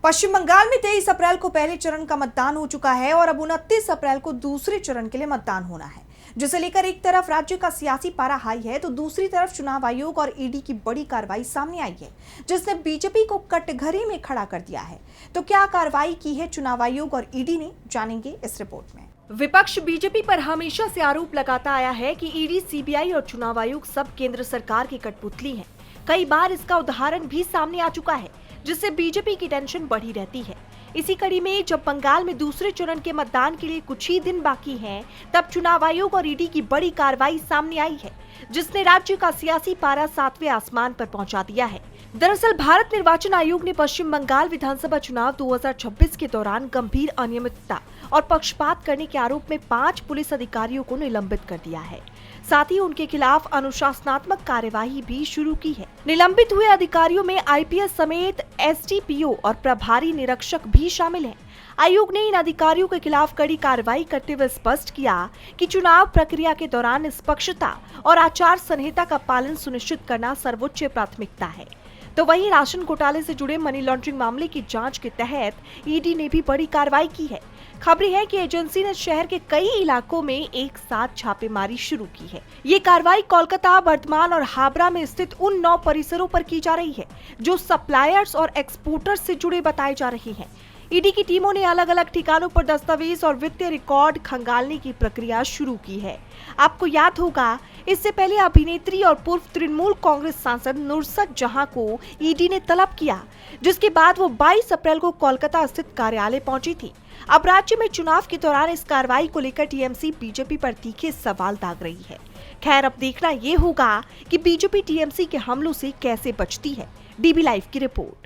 पश्चिम बंगाल में 23 अप्रैल को पहले चरण का मतदान हो चुका है और अब 29 अप्रैल को दूसरे चरण के लिए मतदान होना है, जिसे लेकर एक तरफ राज्य का सियासी पारा हाई है तो दूसरी तरफ चुनाव आयोग और ईडी की बड़ी कार्रवाई सामने आई है, जिसने बीजेपी को कटघरे में खड़ा कर दिया है। तो क्या कार्रवाई की है चुनाव आयोग और ईडी ने, जानेंगे इस रिपोर्ट में। विपक्ष बीजेपी पर हमेशा से आरोप लगाता आया है कि ईडी, सीबीआई और चुनाव आयोग सब केंद्र सरकार की कठपुतली हैं। कई बार इसका उदाहरण भी सामने आ चुका है, जिससे बीजेपी की टेंशन बढ़ी रहती है। इसी कड़ी में जब बंगाल में दूसरे चरण के मतदान के लिए कुछ ही दिन बाकी हैं, तब चुनाव आयोग और ईडी की बड़ी कार्रवाई सामने आई है, जिसने राज्य का सियासी पारा 7वें आसमान पर पहुंचा दिया है। दरअसल भारत निर्वाचन आयोग ने पश्चिम बंगाल विधानसभा चुनाव 2026 के दौरान गंभीर अनियमितता और पक्षपात करने के आरोप में 5 पुलिस अधिकारियों को निलंबित कर दिया है। साथ ही उनके खिलाफ अनुशासनात्मक कार्यवाही भी शुरू की है। निलंबित हुए अधिकारियों में आईपीएस समेत एसडीपीओ और प्रभारी निरीक्षक भी शामिल हैं। आयोग ने इन अधिकारियों के खिलाफ कड़ी कार्रवाई करते हुए स्पष्ट किया कि चुनाव प्रक्रिया के दौरान निष्पक्षता और आचार संहिता का पालन सुनिश्चित करना सर्वोच्च प्राथमिकता है। तो वहीं राशन घोटाले से जुड़े मनी लॉन्ड्रिंग मामले की जांच के तहत ईडी ने भी बड़ी कार्रवाई की है। खबर है कि एजेंसी ने शहर के कई इलाकों में एक साथ छापेमारी शुरू की है। ये कार्रवाई कोलकाता, बर्धमान और हावड़ा में स्थित उन 9 परिसरों पर की जा रही है जो सप्लायर्स और एक्सपोर्टर्स से जुड़े बताए जा रहे हैं। ईडी की टीमों ने अलग अलग ठिकानों पर दस्तावेज और वित्तीय रिकॉर्ड खंगालने की प्रक्रिया शुरू की है। आपको याद होगा, इससे पहले अभिनेत्री और पूर्व तृणमूल कांग्रेस सांसद नुसरत जहां को ईडी ने तलब किया, जिसके बाद वो 22 अप्रैल को कोलकाता स्थित कार्यालय पहुंची थी। अब राज्य में चुनाव के दौरान इस कार्रवाई को लेकर टीएमसी बीजेपी पर तीखे सवाल दाग रही है। खैर, अब देखना ये होगा कि बीजेपी टीएमसी के हमलों से कैसे बचती है। डीबी लाइव की रिपोर्ट।